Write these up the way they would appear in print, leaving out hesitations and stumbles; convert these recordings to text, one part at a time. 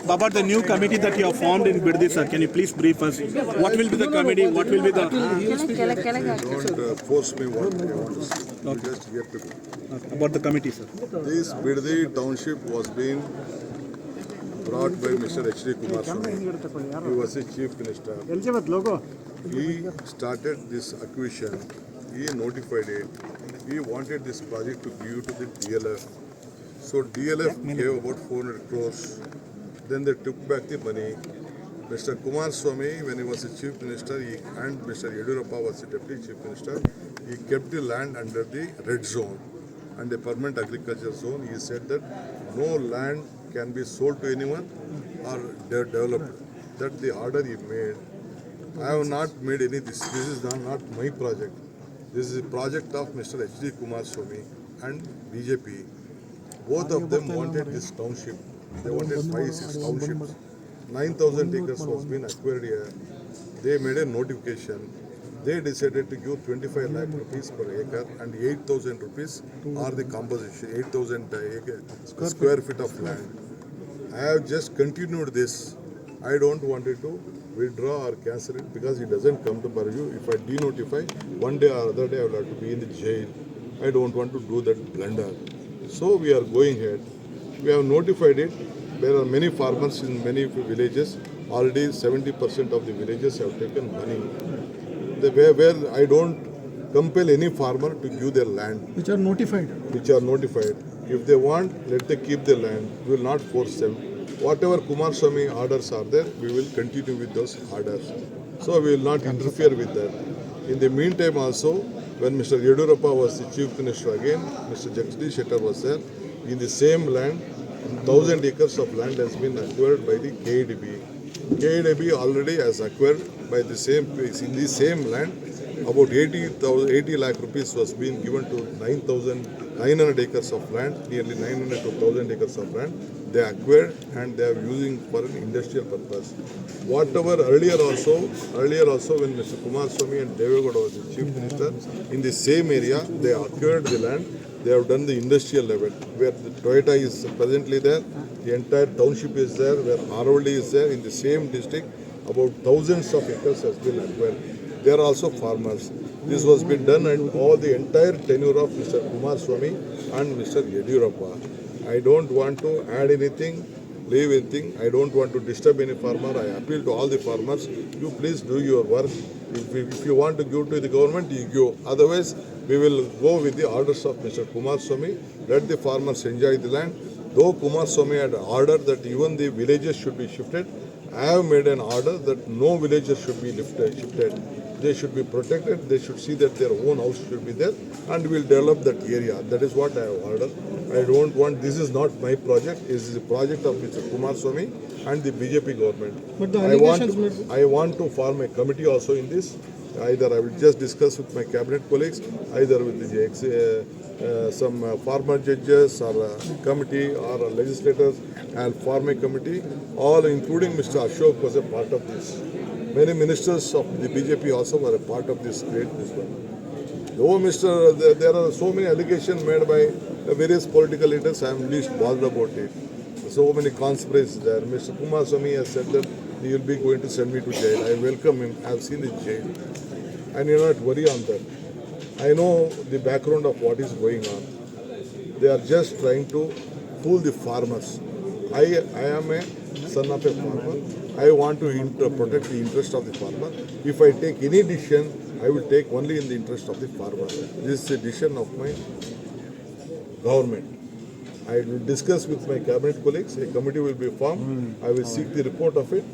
About the new committee that you have formed in Biddi, sir, can you please brief us? What will be the committee? What will be the... Don't force me what I want to say. You just hear people. About the committee, sir. This Biddi township was being brought by Mr. H.D. Kumaraswamy. He was the chief minister. He started this acquisition. He notified it. He wanted this project to give to the DLF. So DLF gave about 400 crores. Then they took back the money. Mr. Kumaraswamy, when he was the chief minister, and Mr. Yediyurappa was the deputy chief minister, he kept the land under the red zone and the permanent agriculture zone. He said that no land can be sold to anyone or developed. That the order he made. I have not made any. This is not my project. This is a project of Mr. H.D. Kumaraswamy and BJP. Both of them wanted this township. They wanted 5-6 townships. 9,000 acres was being acquired here. They made a notification. They decided to give 25 lakh rupees per acre and 8,000 rupees are the composition, 8,000 square feet of land. I have just continued this. I don't want it to withdraw or cancel it because it doesn't come to purview. If I denotify, one day or other day I will have to be in the jail. I don't want to do that blunder. So we are going ahead. We have notified it. There are many farmers in many villages. Already 70% of the villages have taken money. Where I don't compel any farmer to give their land. Which are notified. Which are notified. If they want, let them keep their land. We will not force them. Whatever Kumaraswamy orders are there, we will continue with those orders. So we will not interfere with that. In the meantime also, when Mr. Yediyurappa was the chief minister again, Mr. Jagdish Shettar was there. In the same land, 1,000 acres of land has been acquired by the KADB. KADB already has acquired by the same place, in the same land, about 80 lakh rupees was being given to 900 acres of land, nearly 900 to 1,000 acres of land. They acquired and they are using for an industrial purpose. Whatever earlier also when Mr. Kumaraswamy and Devegowda was the chief minister, in the same area they acquired the land. They have done the industrial level where the Toyota is presently there, the entire township is there, where Aravali is there in the same district. About thousands of acres has been acquired. They are also farmers. This was been done and all the entire tenure of Mr. Kumaraswamy and Mr. Yediyurappa. I don't want to add anything, leave anything. I don't want to disturb any farmer. I appeal to all the farmers. You please do your work. If you want to give to the government, you give. Otherwise, we will go with the orders of Mr. Kumaraswamy. Let the farmers enjoy the land. Though Kumaraswamy had ordered that even the villages should be shifted, I have made an order that no villages should be shifted. They should be protected. They should see that their own house should be there, and we will develop that area. That is what I have ordered. I don't want. This is not my project. This is a project of Mr. Kumaraswamy and the BJP government. But the I want to form a committee also in this. Either I will just discuss with my cabinet colleagues, either with the some farmer judges or a committee or a legislators, and form a committee. All, including Mr. Ashok, was a part of this. Many ministers of the BJP also were a part of this great one. Though there are so many allegations made by various political leaders, I am least bothered about it. So many conspiracies there. Mr. Kumaraswamy has said that he will be going to send me to jail. I welcome him. I have seen the jail. And you not worry on that. I know the background of what is going on. They are just trying to fool the farmers. I am a son of a farmer. I want to protect the interest of the farmer. If I take any decision, I will take only in the interest of the farmer. This is the decision of my government. I will discuss with my cabinet colleagues. A committee will be formed. I will seek the report of it.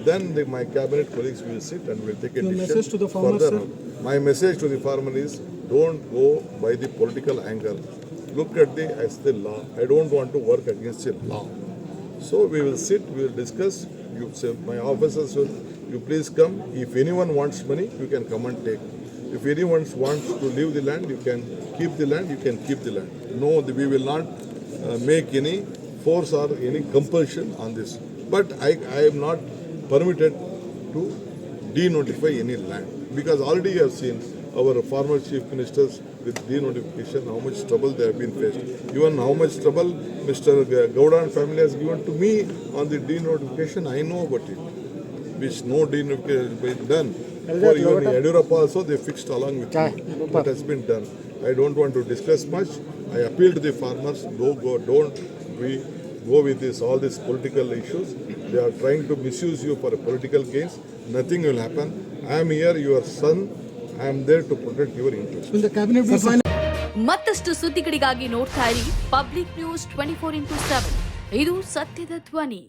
Then my cabinet colleagues will sit and will take a decision. Message to the farmers, further. sir? My message to the farmer is: don't go by the political angle. Look at the law. I don't want to work against the law. So we will sit. We will discuss. You say, my officers will. You please come. If anyone wants money, you can come and take. If anyone wants to leave the land, you can keep the land. You can keep the land. No, we will not make any force or any compulsion on this. But I am not permitted to denotify any land, because already you have seen our former chief ministers with denotification, how much trouble they have been faced. Even how much trouble Mr. Gowda and family has given to me on the denotification, I know about it. Which no denotification has been done. For even Yadurappa also they fixed along with me. That has been done. I don't want to discuss much. I appeal to the farmers, don't go with all these political issues. They are trying to misuse you for a political gains. Nothing will happen. I am here, your son. I am there to protect your interests. Will the cabinet be final? ಮತ್ತಷ್ಟು ಸುದ್ದಿಗಳಿಗಾಗಿ ನೋಡ್ತಾ ಇರಿ public news 24x7. ಇದು ಸತ್ಯದ ಧ್ವನಿ.